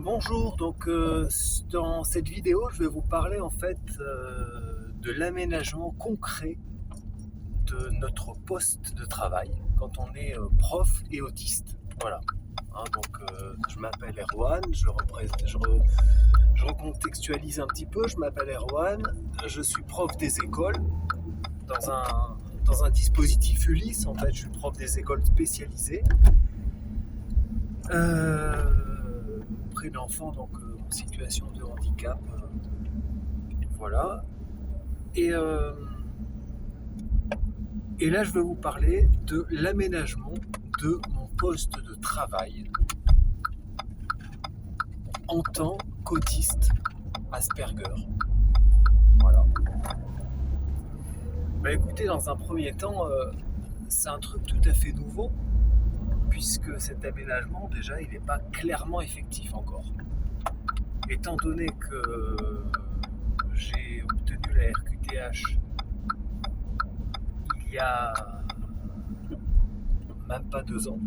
Bonjour, dans cette vidéo, je vais vous parler en fait de l'aménagement concret de notre poste de travail quand on est prof et autiste. Voilà. Je m'appelle Erwan, je recontextualise un petit peu. Je m'appelle Erwan, je suis prof des écoles dans un dispositif Ulysse. En fait, je suis prof des écoles spécialisées. Auprès d'enfants en situation de handicap. Voilà. Et, euh, et là, je vais vous parler de l'aménagement de mon poste de travail en tant qu'autiste Asperger. Voilà. Écoutez, dans un premier temps, c'est un truc tout à fait nouveau, puisque cet aménagement, déjà, il n'est pas clairement effectif encore. Étant donné que j'ai obtenu la RQTH il y a même pas 2 ans,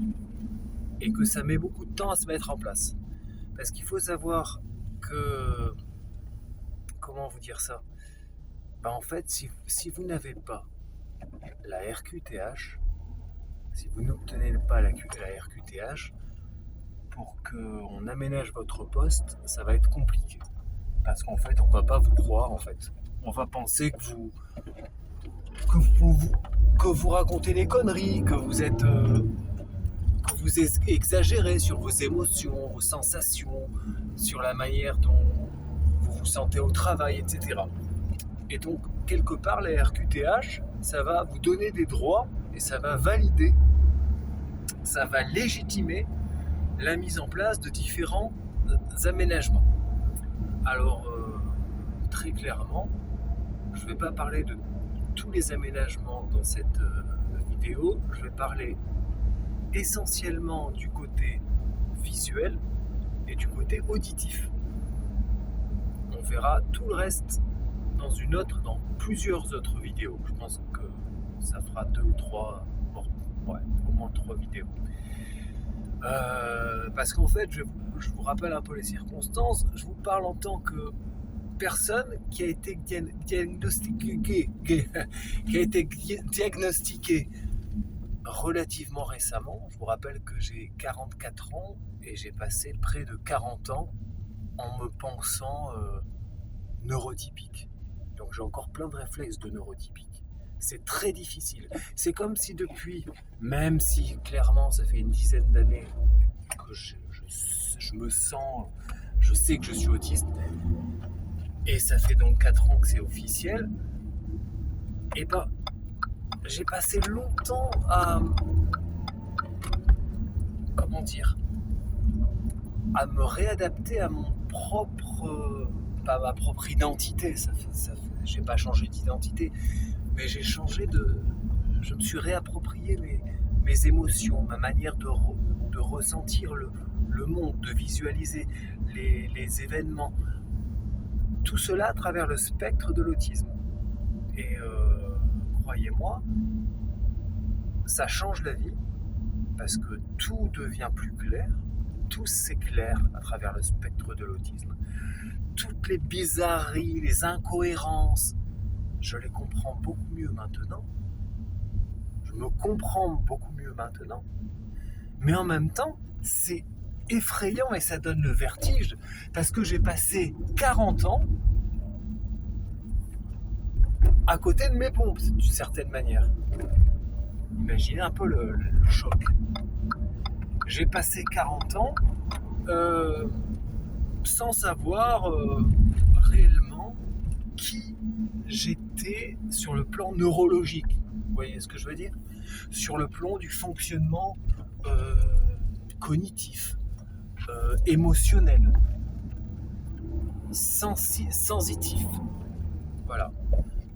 et que ça met beaucoup de temps à se mettre en place. Parce qu'il faut savoir que... Comment vous dire ça ? En fait, si vous n'avez pas la RQTH, si vous n'obtenez pas la RQTH, pour qu'on aménage votre poste, ça va être compliqué. Parce qu'en fait, on va pas vous croire, en fait. On va penser que vous racontez des conneries, que vous exagérez sur vos émotions, vos sensations, sur la manière dont vous vous sentez au travail, etc. Et donc, quelque part, la RQTH, ça va vous donner des droits et ça va valider, ça va légitimer la mise en place de différents aménagements. Alors, très clairement, je ne vais pas parler de tous les aménagements dans cette vidéo, je vais parler essentiellement du côté visuel et du côté auditif. On verra tout le reste dans plusieurs autres vidéos. Je pense que ça fera 2 ou 3, au moins 3 vidéos. Parce qu'en fait, je vous rappelle un peu les circonstances. Je vous parle en tant que personne qui a été diagnostiquée relativement récemment. Je vous rappelle que j'ai 44 ans et j'ai passé près de 40 ans en me pensant neurotypique. Donc j'ai encore plein de réflexes de neurotypique. C'est très difficile. C'est comme si depuis, même si clairement ça fait une dizaine d'années que je sais que je suis autiste, et ça fait donc 4 ans que c'est officiel, et j'ai passé longtemps à me réadapter à mon propre, pas ma propre identité. J'ai pas changé d'identité, mais je me suis réapproprié mes émotions, ma manière de ressentir le monde, de visualiser les événements. Tout cela à travers le spectre de l'autisme. Et croyez-moi, ça change la vie, parce que tout devient plus clair, tout s'éclaire à travers le spectre de l'autisme. Toutes les bizarreries, les incohérences, je les comprends beaucoup mieux maintenant. Je me comprends beaucoup mieux maintenant. Mais en même temps, c'est effrayant et ça donne le vertige, parce que j'ai passé 40 ans à côté de mes pompes, d'une certaine manière. Imaginez un peu le choc. J'ai passé 40 ans sans savoir réellement qui j'étais sur le plan neurologique. Vous voyez ce que je veux dire ? Sur le plan du fonctionnement cognitif, émotionnel, sensitif. Voilà.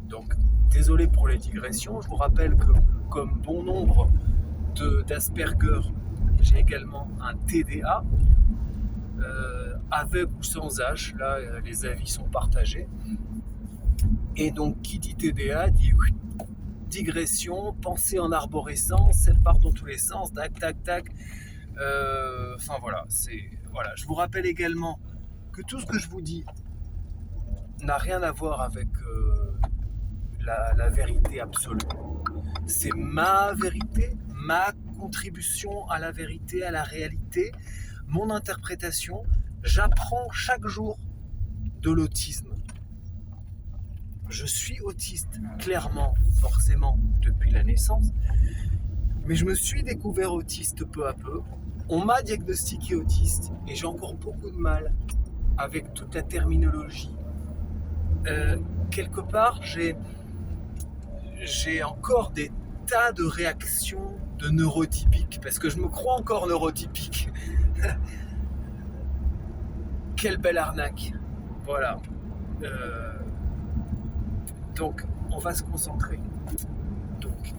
Donc, désolé pour les digressions. Je vous rappelle que, comme bon nombre d'Asperger, j'ai également un TDA, avec ou sans H. Là, les avis sont partagés. Et donc, qui dit TDA dit digression, pensée en arborescence, elle part dans tous les sens, tac, tac, tac. Enfin voilà, voilà. Je vous rappelle également que tout ce que je vous dis n'a rien à voir avec la vérité absolue. C'est ma vérité, ma contribution à la vérité, à la réalité, mon interprétation. J'apprends chaque jour de l'autisme. Je suis autiste, clairement, forcément, depuis la naissance. Mais je me suis découvert autiste peu à peu. On m'a diagnostiqué autiste et j'ai encore beaucoup de mal avec toute la terminologie. Quelque part, j'ai encore des tas de réactions de neurotypiques, parce que je me crois encore neurotypique. Quelle belle arnaque. Voilà. Donc, on va se concentrer. Donc,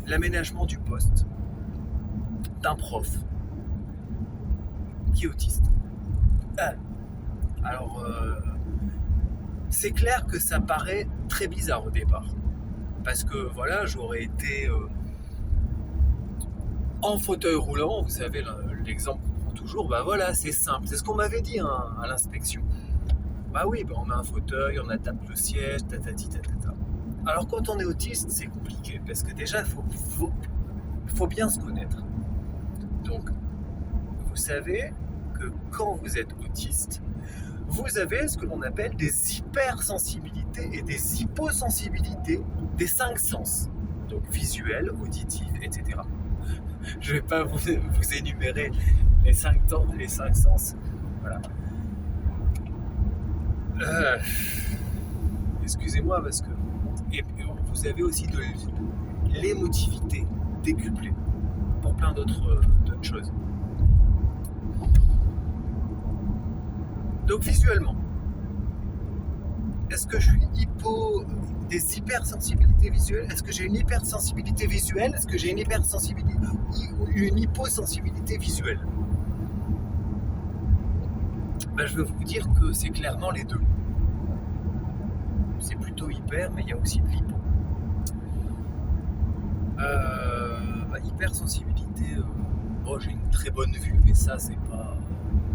l'aménagement du poste d'un prof qui est autiste. Alors, c'est clair que ça paraît très bizarre au départ. Parce que voilà, j'aurais été en fauteuil roulant, vous savez l'exemple qu'on prend toujours, bah voilà, c'est simple, c'est ce qu'on m'avait dit à l'inspection. Bah oui, on met un fauteuil, on adapte le siège, tatati tatata. Alors quand on est autiste, c'est compliqué, parce que déjà, il faut bien se connaître. Donc, vous savez que quand vous êtes autiste, vous avez ce que l'on appelle des hypersensibilités et des hyposensibilités des 5 sens. Donc visuel, auditif, etc. Je ne vais pas vous énumérer les 5 sens. Voilà. Excusez-moi parce que... Et vous avez aussi de l'émotivité décuplée pour plein d'autres choses. Donc visuellement, est-ce que je suis des hypersensibilités visuelles? Est-ce que j'ai une hypersensibilité visuelle? Est-ce que j'ai une hypersensibilité ou une hyposensibilité visuelle? Ben, je veux vous dire que c'est clairement les deux. C'est plutôt hyper, mais il y a aussi de l'hypo. Hypersensibilité, j'ai une très bonne vue, mais ça c'est pas...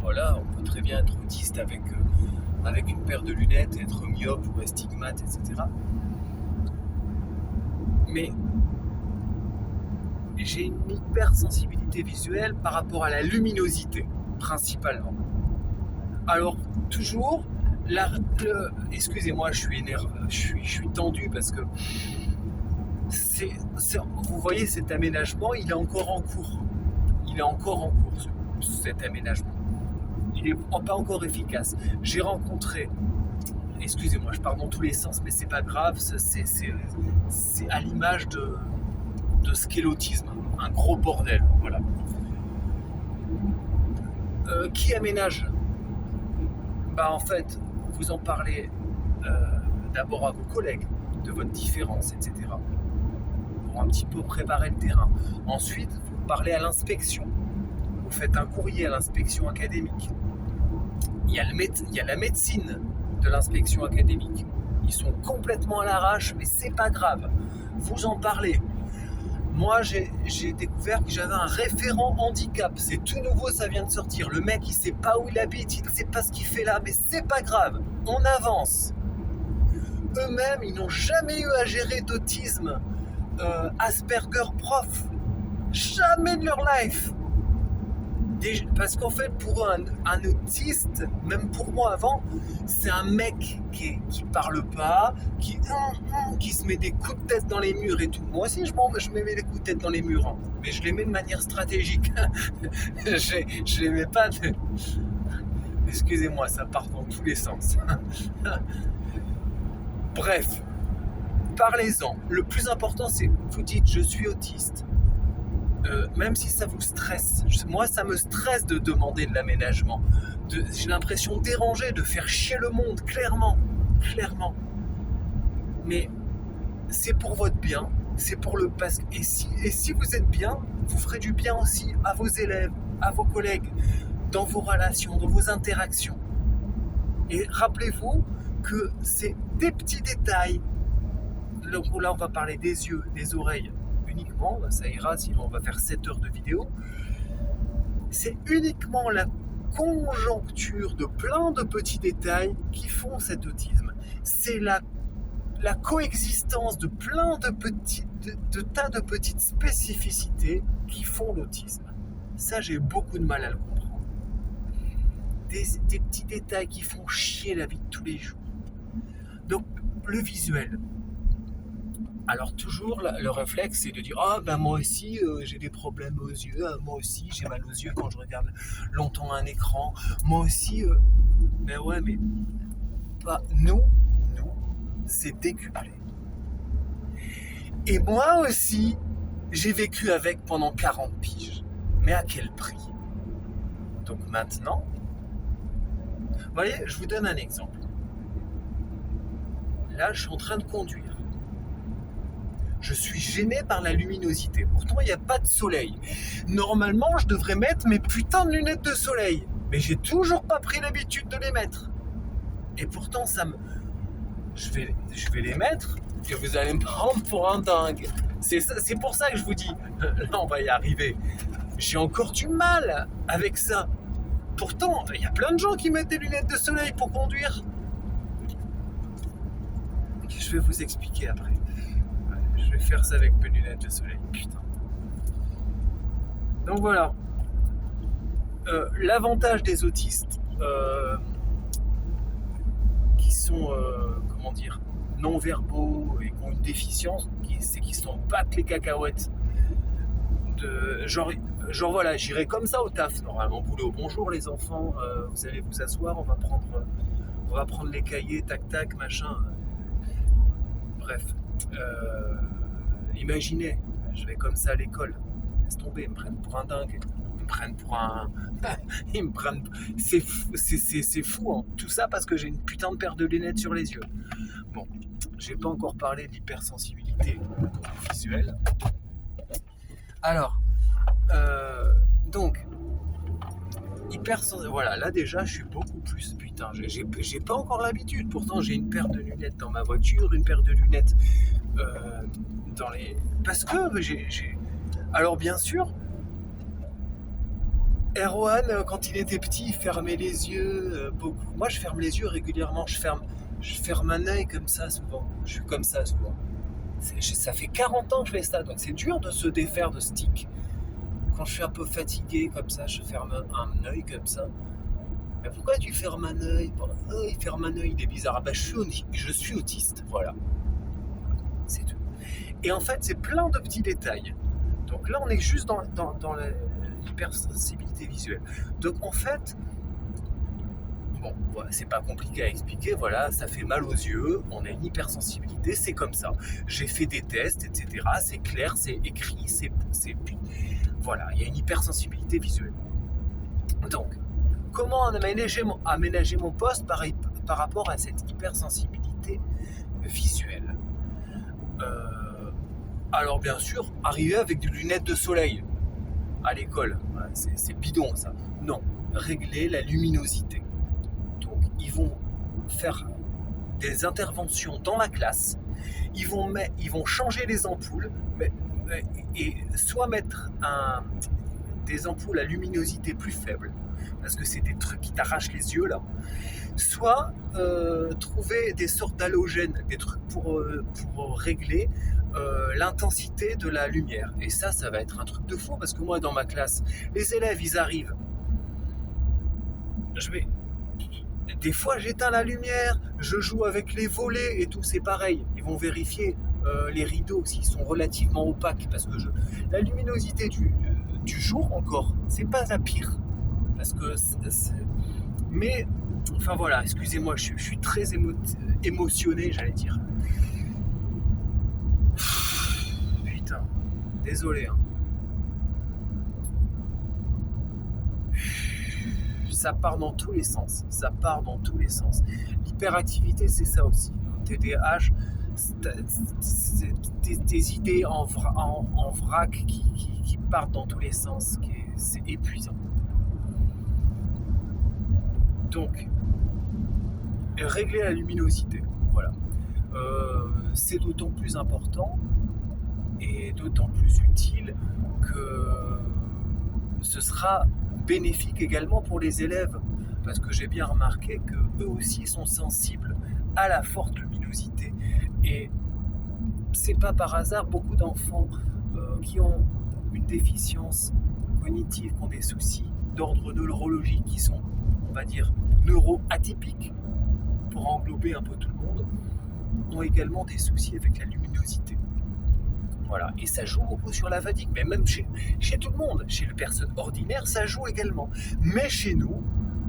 Voilà, on peut très bien être autiste avec une paire de lunettes, être myope ou astigmate, etc. Mais j'ai une hypersensibilité visuelle par rapport à la luminosité, principalement. Alors, toujours, excusez-moi, je suis énervé, je suis tendu parce que vous voyez, cet aménagement, il est encore en cours. Cet aménagement. Il n'est pas encore efficace. J'ai rencontré, excusez-moi, je parle dans tous les sens, mais c'est pas grave, c'est à l'image de ce qu'est l'autisme, un gros bordel, voilà. Qui aménage? En fait, vous en parlez d'abord à vos collègues de votre différence, etc. Pour un petit peu préparer le terrain. Ensuite, vous parlez à l'inspection. Vous faites un courrier à l'inspection académique. Il y a la médecine de l'inspection académique. Ils sont complètement à l'arrache, mais c'est pas grave. Vous en parlez. Moi, j'ai découvert que j'avais un référent handicap. C'est tout nouveau, ça vient de sortir. Le mec, il sait pas où il habite, il sait pas ce qu'il fait là, mais c'est pas grave. On avance. Eux-mêmes, ils n'ont jamais eu à gérer d'autisme Asperger prof. Jamais de leur life. Parce qu'en fait, pour eux, un autiste, même pour moi avant, c'est un mec qui parle pas, qui se met des coups de tête dans les murs et tout. Moi aussi, je me mets des coups de tête dans les murs, hein, mais je les mets de manière stratégique. je les mets pas de... Excusez-moi, ça part dans tous les sens. Bref, parlez-en. Le plus important, c'est que vous dites « je suis autiste ». Même si ça vous stresse, moi ça me stresse de demander de l'aménagement, j'ai l'impression de déranger, de faire chier le monde, clairement, mais c'est pour votre bien, c'est pour le passé, et si vous êtes bien, vous ferez du bien aussi à vos élèves, à vos collègues, dans vos relations, dans vos interactions, et rappelez-vous que c'est des petits détails. Là on va parler des yeux, des oreilles uniquement, ça ira, sinon on va faire 7 heures de vidéo. C'est uniquement la conjoncture de plein de petits détails qui font cet autisme. C'est la coexistence de plein de tas de petites spécificités qui font l'autisme. Ça, j'ai beaucoup de mal à le comprendre. Des petits détails qui font chier la vie de tous les jours. Donc, le visuel. Alors toujours, le réflexe, c'est de dire « Ah, ben moi aussi, j'ai des problèmes aux yeux. Moi aussi, j'ai mal aux yeux quand je regarde longtemps un écran. Moi aussi... Ben ouais, mais... Pas, nous, c'est décuplé. Et moi aussi, j'ai vécu avec pendant 40 piges. Mais à quel prix? Donc maintenant... Vous voyez, je vous donne un exemple. Là, je suis en train de conduire. Je suis gêné par la luminosité. Pourtant, il n'y a pas de soleil. Normalement, je devrais mettre mes putains de lunettes de soleil. Mais j'ai toujours pas pris l'habitude de les mettre. Et pourtant, je vais les mettre et vous allez me prendre pour un dingue. C'est pour ça que je vous dis, là, on va y arriver. J'ai encore du mal avec ça. Pourtant, il y a plein de gens qui mettent des lunettes de soleil pour conduire. Je vais vous expliquer après. Je vais faire ça avec mes lunettes de soleil, putain. Donc voilà. L'avantage des autistes qui sont, non-verbaux et qui ont une déficience, c'est qu'ils se battent les cacahuètes. Genre voilà, j'irai comme ça au taf, normalement, boulot. Bonjour les enfants, vous allez vous asseoir, on va prendre les cahiers, tac tac, machin. Bref. Imaginez, je vais comme ça à l'école. Laisse tomber, ils me prennent pour un dingue. Ils me prennent pour un... C'est fou, hein. Tout ça parce que j'ai une putain de paire de lunettes sur les yeux. Bon, j'ai pas encore parlé de l'hypersensibilité visuelle. Alors, donc, voilà, là déjà, je suis beaucoup plus... Putain, j'ai pas encore l'habitude. Pourtant, j'ai une paire de lunettes dans ma voiture, une paire de lunettes... dans les... Parce que Alors bien sûr, Erwan, quand il était petit, il fermait les yeux beaucoup. Moi, je ferme les yeux régulièrement. Je ferme un œil comme ça souvent. Je suis comme ça souvent. Ça fait 40 ans que je fais ça, donc c'est dur de se défaire de ce tic. Quand je suis un peu fatigué comme ça, je ferme un œil comme ça. Mais pourquoi tu fermes un œil? Il ferme un œil, il est bizarre. Ah ben, je suis autiste, voilà. C'est tout. Et en fait, c'est plein de petits détails. Donc là, on est juste dans l'hypersensibilité visuelle. Donc en fait, bon, voilà, c'est pas compliqué à expliquer. Voilà, ça fait mal aux yeux, on a une hypersensibilité, c'est comme ça. J'ai fait des tests, etc. C'est clair, c'est écrit, voilà, il y a une hypersensibilité visuelle. Donc, comment aménager mon poste par rapport à cette hypersensibilité visuelle? Alors bien sûr, arriver avec des lunettes de soleil à l'école, c'est bidon ça. Non, régler la luminosité. Donc ils vont faire des interventions dans la classe, ils vont changer les ampoules, et soit mettre des ampoules à luminosité plus faible, parce que c'est des trucs qui t'arrachent les yeux là, soit trouver des sortes d'halogènes, des trucs pour régler l'intensité de la lumière. Et ça va être un truc de fou, parce que moi dans ma classe, les élèves ils arrivent, des fois j'éteins la lumière, je joue avec les volets et tout, c'est pareil, ils vont vérifier les rideaux s'ils sont relativement opaques, parce que la luminosité du jour encore, c'est pas la pire, parce que mais enfin voilà, excusez-moi, je suis très émotionné, j'allais dire. Putain, désolé. Hein. Ça part dans tous les sens. L'hyperactivité, c'est ça aussi. TDAH, des idées en vrac qui partent dans tous les sens. C'est épuisant. Donc, régler la luminosité, voilà. C'est d'autant plus important et d'autant plus utile que ce sera bénéfique également pour les élèves, parce que j'ai bien remarqué qu'eux aussi sont sensibles à la forte luminosité. Et c'est pas par hasard, beaucoup d'enfants qui ont une déficience cognitive, qui ont des soucis d'ordre neurologique, qui sont, on va dire, neuro-atypiques, pour englober un peu tout le monde, ont également des soucis avec la luminosité. Voilà. Et ça joue beaucoup sur la fatigue, mais même chez tout le monde, chez les personnes ordinaires, ça joue également. Mais chez nous,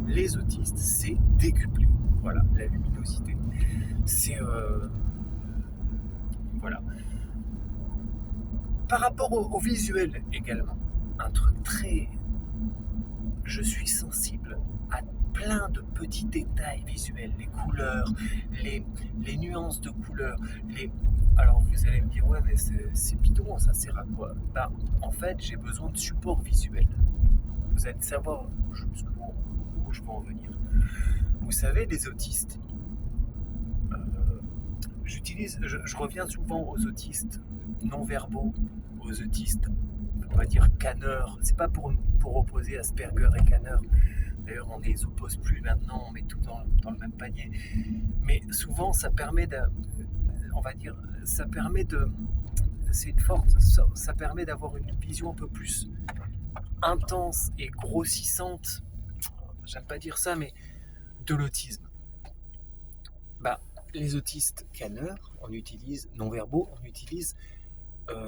les autistes, c'est décuplé. Voilà, la luminosité. C'est... voilà. Par rapport au visuel également, un truc très... Je suis sensible à plein de petits détails visuels, les couleurs, les nuances de couleurs, Alors vous allez me dire, ouais mais c'est bidon, ça sert à quoi? Bah, en fait, j'ai besoin de support visuel. Vous allez savoir où je veux en venir. Vous savez, les autistes, je reviens souvent aux autistes non-verbaux, aux autistes, on va dire canneurs. C'est pas pour opposer Asperger et Canner. D'ailleurs, on ne les oppose plus maintenant, on met tout dans le même panier. Mais souvent, ça permet ça permet d'avoir une vision un peu plus intense et grossissante, j'aime pas dire ça, mais de l'autisme. Bah, les autistes canneurs, non-verbaux, on utilise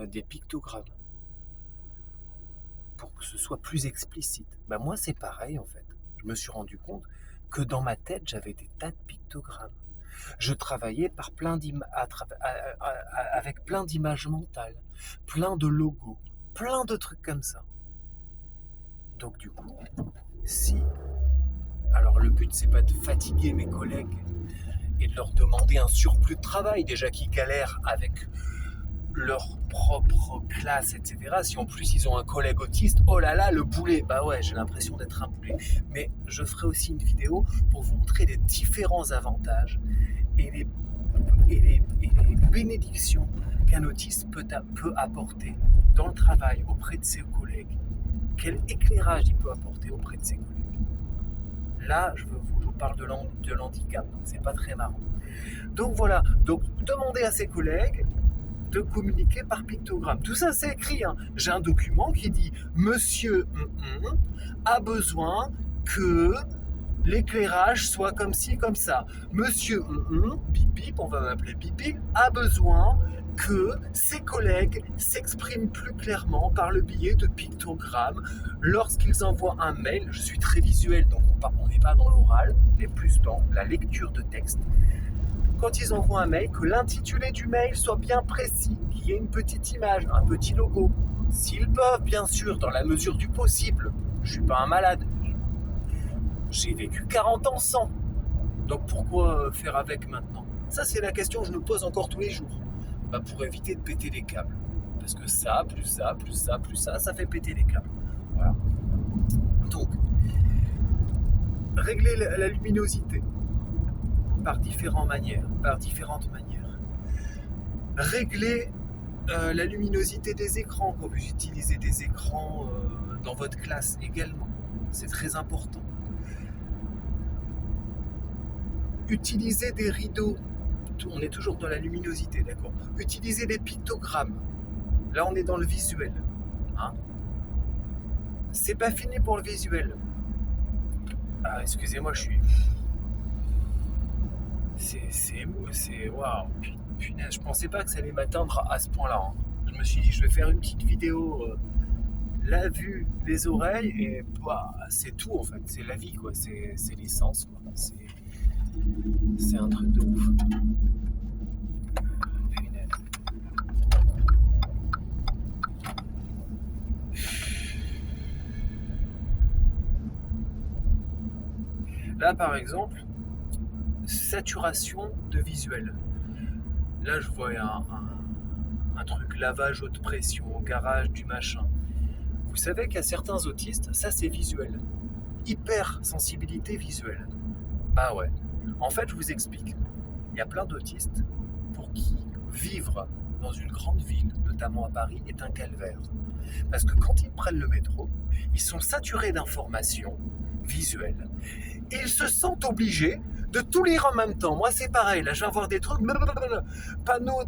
des pictogrammes pour que ce soit plus explicite. Bah, moi, c'est pareil, en fait. Je me suis rendu compte que dans ma tête, j'avais des tas de pictogrammes. Je travaillais avec plein d'images mentales, plein de logos, plein de trucs comme ça. Donc du coup, alors le but c'est pas de fatiguer mes collègues et de leur demander un surplus de travail, déjà qu'ils galèrent avec leur propre classe, etc. Si en plus ils ont un collègue autiste, oh là là, le boulet, bah ouais, j'ai l'impression d'être un boulet. Mais je ferai aussi une vidéo pour vous montrer les différents avantages et les bénédictions qu'un autiste peut apporter dans le travail auprès de ses collègues. Quel éclairage il peut apporter auprès de ses collègues. Là, je vous parle de l'handicap, donc c'est pas très marrant. Donc voilà, demandez à ses collègues de communiquer par pictogramme. Tout ça, c'est écrit. Hein. J'ai un document qui dit « Monsieur a besoin que l'éclairage soit comme ci, comme ça. Monsieur bip bip, on va m'appeler bip bip, a besoin que ses collègues s'expriment plus clairement par le biais de pictogrammes lorsqu'ils envoient un mail. » Je suis très visuel, donc on n'est pas dans l'oral, mais plus dans la lecture de texte. Quand ils envoient un mail, que l'intitulé du mail soit bien précis, qu'il y ait une petite image, un petit logo. S'ils peuvent, bien sûr, dans la mesure du possible. Je suis pas un malade. J'ai vécu 40 ans sans. Donc pourquoi faire avec maintenant? Ça, c'est la question que je me pose encore tous les jours. Bah, pour éviter de péter les câbles. Parce que ça, plus ça, plus ça, plus ça fait péter les câbles. Voilà. Donc, régler la luminosité par différentes manières. Régler la luminosité des écrans quand vous utilisez des écrans dans votre classe également. C'est très important. Utiliser des rideaux. On est toujours dans la luminosité, d'accord. Utiliser des pictogrammes. Là, on est dans le visuel. Hein. C'est pas fini pour le visuel. Ah, excusez-moi, je suis... C'est waouh, punaise, je pensais pas que ça allait m'atteindre à ce point-là. Hein. Je me suis dit, je vais faire une petite vidéo, la vue, les oreilles, et bah, c'est tout en fait, c'est la vie quoi, c'est l'essence quoi. C'est un truc de ouf. Punaise. Là par exemple, saturation de visuel. Là, je vois un truc lavage haute pression, garage du machin. Vous savez qu'à certains autistes, ça c'est visuel. Hypersensibilité visuelle. Bah ouais. En fait, je vous explique. Il y a plein d'autistes pour qui vivre dans une grande ville, notamment à Paris, est un calvaire. Parce que quand ils prennent le métro, ils sont saturés d'informations visuelles. Et ils se sentent obligés de tout lire en même temps. Moi, c'est pareil. Là, je vais avoir des trucs, panneaux,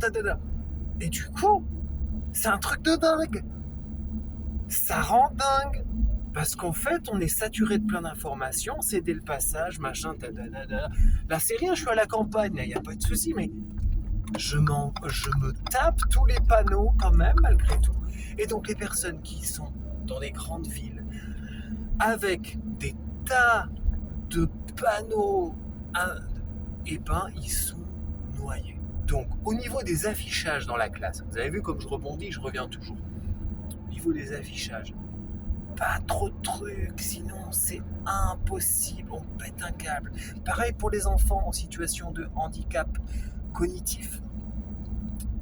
et du coup, c'est un truc de dingue. Ça rend dingue. Parce qu'en fait, on est saturé de plein d'informations, c'est dès le passage, machin, Là, c'est rien, je suis à la campagne, il n'y a pas de souci, mais je me tape tous les panneaux quand même, malgré tout. Et donc, les personnes qui sont dans les grandes villes, avec des tas de panneaux, et ben, ils sont noyés. Donc, au niveau des affichages dans la classe, vous avez vu comme je rebondis, je reviens toujours. Au niveau des affichages, pas trop de trucs, sinon c'est impossible, on pète un câble. Pareil pour les enfants en situation de handicap cognitif.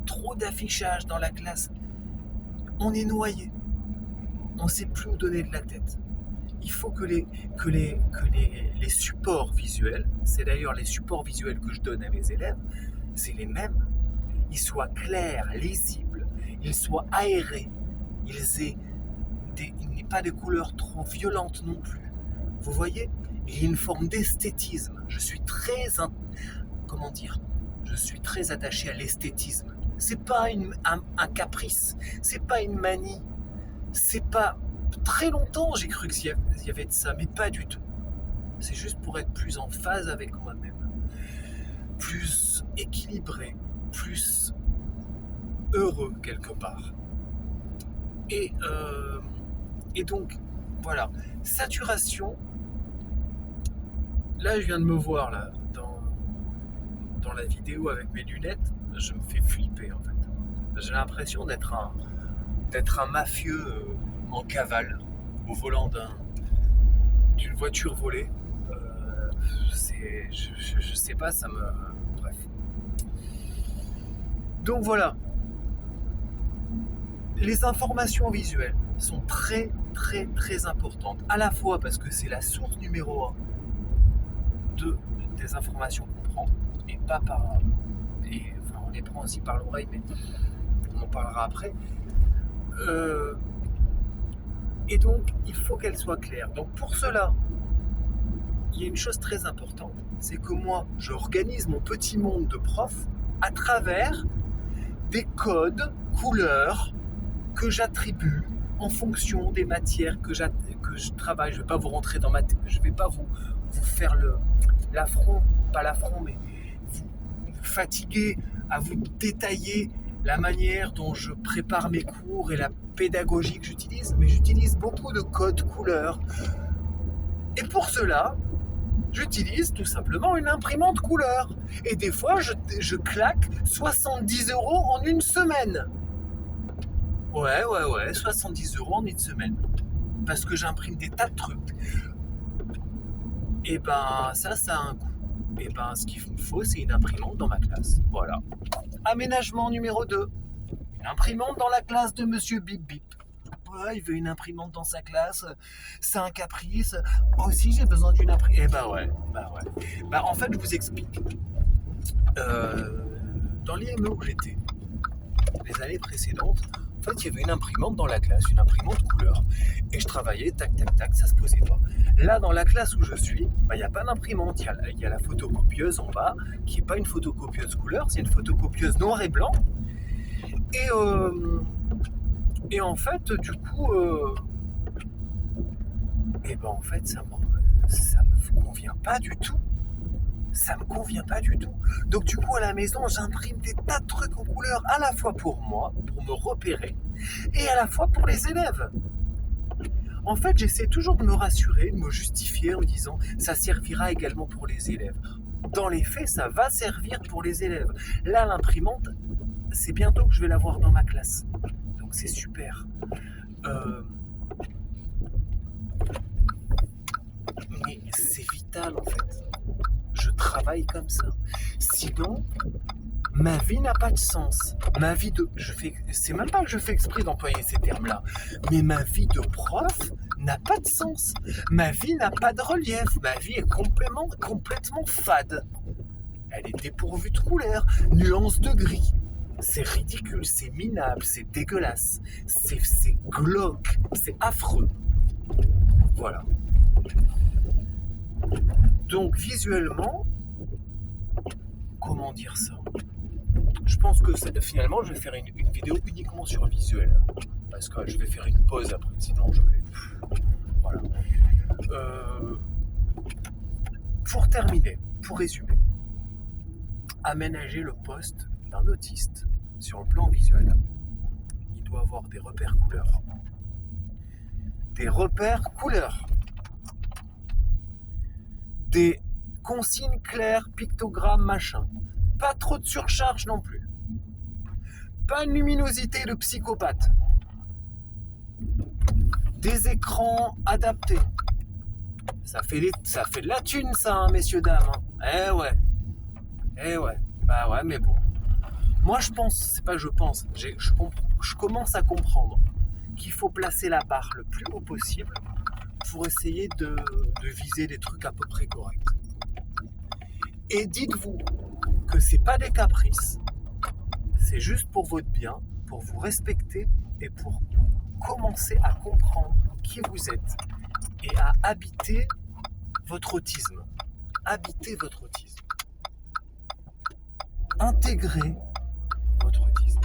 Trop d'affichage dans la classe, on est noyé. On ne sait plus où donner de la tête. Il faut que les supports visuels, c'est d'ailleurs les supports visuels que je donne à mes élèves, c'est les mêmes. Ils soient clairs, lisibles, ils soient aérés, il n'y ait pas de couleurs trop violentes non plus. Vous voyez, il y a une forme d'esthétisme. Je suis très attaché à l'esthétisme. C'est pas un caprice, c'est pas une manie. C'est pas très longtemps j'ai cru qu'il y avait de ça, mais pas du tout. C'est juste pour être plus en phase avec moi-même, plus équilibré, plus heureux quelque part. Et donc, voilà, saturation. Là, je viens de me voir là, dans la vidéo avec mes lunettes, je me fais flipper en fait. J'ai l'impression d'être un mafieux en cavale, au volant d'une voiture volée. Je sais pas, bref. Donc voilà. Les informations visuelles sont très très très importantes, à la fois parce que c'est la source numéro 1 des informations qu'on prend, et pas on les prend aussi par l'oreille, mais on en parlera après. Et donc il faut qu'elles soient claires. Donc pour cela, il y a une chose très importante, c'est que moi j'organise mon petit monde de prof à travers des codes, couleurs, que j'attribue en fonction des matières que je travaille. Je ne vais pas vous rentrer dans je ne vais pas vous faire l'affront, pas l'affront, mais vous fatiguer à vous détailler la manière dont je prépare mes cours et la pédagogie que j'utilise, mais j'utilise beaucoup de codes couleurs. Et pour cela, j'utilise tout simplement une imprimante couleur. Et des fois, je claque 70 € en une semaine. Ouais, 70 € en une semaine. Parce que j'imprime des tas de trucs. Et ben, ça a un coût. Et ben, ce qu'il me faut, c'est une imprimante dans ma classe. Voilà. Aménagement numéro 2. Une imprimante dans la classe de Monsieur Bip Bip. Ouais, il veut une imprimante dans sa classe. C'est un caprice. Aussi, j'ai besoin d'une imprimante. Eh ben ouais. En fait, je vous explique. Dans l'IME où j'étais, les années précédentes, en fait, il y avait une imprimante dans la classe, une imprimante couleur. Et je travaillais, tac, ça se posait pas. Là, dans la classe où je suis, il n'y a pas d'imprimante. Il y a la photocopieuse en bas, qui n'est pas une photocopieuse couleur, c'est une photocopieuse noir et blanc. Et en fait, du coup, en fait, ça me convient pas du tout. Ça me convient pas du tout. Donc du coup à la maison j'imprime des tas de trucs en couleur, à la fois pour moi, pour me repérer, et à la fois pour les élèves. En fait j'essaie toujours de me rassurer, de me justifier en me disant ça servira également pour les élèves. Dans les faits ça va servir pour les élèves. Là l'imprimante, c'est bientôt que je vais l'avoir dans ma classe. Donc c'est super. Mais c'est vital en fait. Je travaille comme ça. Sinon, ma vie n'a pas de sens. C'est même pas que je fais exprès d'employer ces termes-là, mais ma vie de prof n'a pas de sens. Ma vie n'a pas de relief. Ma vie est complètement fade. Elle est dépourvue de couleurs, nuances de gris. C'est ridicule, c'est minable, c'est dégueulasse, c'est glauque, c'est affreux. Voilà. Donc visuellement, comment dire ça? Je pense que finalement je vais faire une vidéo uniquement sur le visuel. Parce que je vais faire une pause après, sinon je vais... Voilà. Pour terminer, pour résumer, aménager le poste d'un autiste sur le plan visuel. Il doit avoir des repères couleurs. Des repères couleurs. Des consignes claires, pictogrammes, machin. Pas trop de surcharge non plus. Pas une luminosité de psychopathe. Des écrans adaptés. Ça fait de la thune, ça, hein, messieurs, dames. Hein. Eh ouais. Bah ouais, mais bon. Moi, je pense, c'est pas je pense, je commence à comprendre qu'il faut placer la barre le plus haut possible pour essayer de viser des trucs à peu près corrects. Et dites-vous que c'est pas des caprices, c'est juste pour votre bien, pour vous respecter et pour commencer à comprendre qui vous êtes et à habiter votre autisme. Habiter votre autisme. Intégrer votre autisme.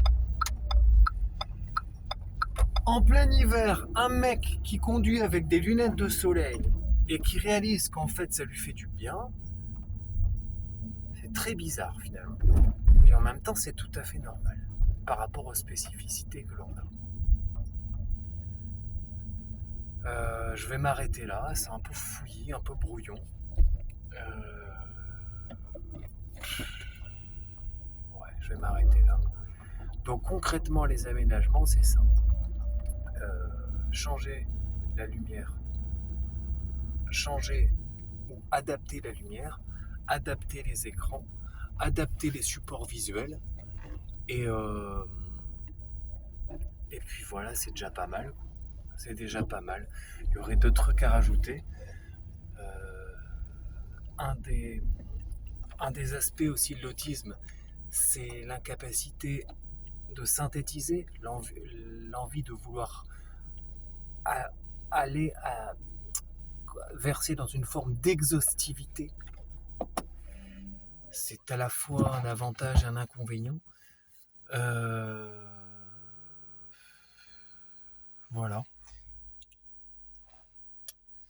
En plein hiver, un mec qui conduit avec des lunettes de soleil et qui réalise qu'en fait ça lui fait du bien, c'est très bizarre finalement. Et en même temps, c'est tout à fait normal par rapport aux spécificités que l'on a. Je vais m'arrêter là, c'est un peu fouillis, un peu brouillon. Ouais, je vais m'arrêter là. Donc concrètement, les aménagements, c'est ça. Changer la lumière, changer ou adapter la lumière, adapter les écrans, adapter les supports visuels, et puis voilà, c'est déjà pas mal. C'est déjà pas mal. Il y aurait d'autres trucs à rajouter. Un des aspects aussi de l'autisme, c'est l'incapacité de synthétiser, l'envie de vouloir aller à verser dans une forme d'exhaustivité. C'est à la fois un avantage et un inconvénient. Voilà.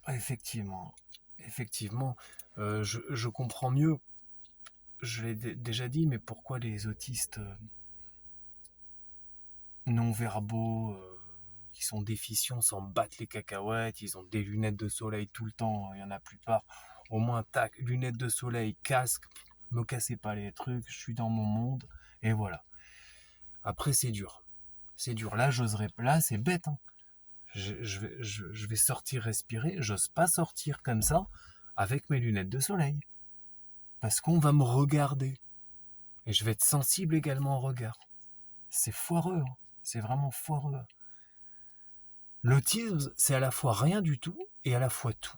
Effectivement, je comprends mieux. Je l'ai déjà dit, mais pourquoi les autistes non-verbaux qui sont déficients s'en battent les cacahuètes, ils ont des lunettes de soleil tout le temps, il y en a la plupart, au moins tac, lunettes de soleil, casque, me cassez pas les trucs, je suis dans mon monde, et voilà. Après c'est dur, là j'oserais, là c'est bête, hein. Je vais sortir respirer, j'ose pas sortir comme ça avec mes lunettes de soleil, parce qu'on va me regarder, et je vais être sensible également au regard. C'est foireux, hein. C'est vraiment foireux. L'autisme, c'est à la fois rien du tout et à la fois tout.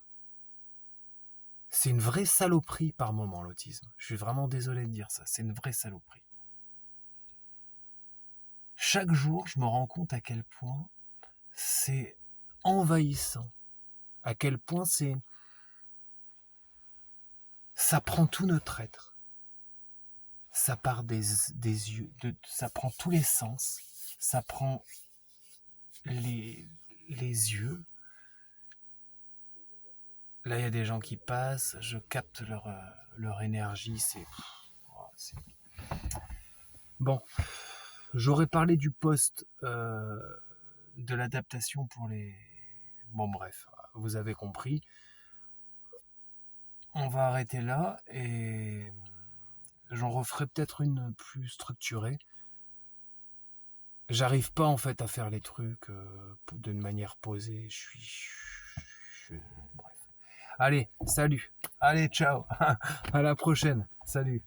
C'est une vraie saloperie par moment, l'autisme. Je suis vraiment désolé de dire ça, c'est une vraie saloperie. Chaque jour, je me rends compte à quel point c'est envahissant, à quel point ça prend tout notre être. Ça part des yeux, ça prend tous les sens, ça prend les yeux. Là, il y a des gens qui passent, je capte leur énergie, c'est... Bon, j'aurais parlé du poste de l'adaptation pour les... Bon, bref, vous avez compris. On va arrêter là et j'en referai peut-être une plus structurée. J'arrive pas en fait à faire les trucs d'une manière posée. Bref. Allez, salut. Allez, ciao. À la prochaine. Salut.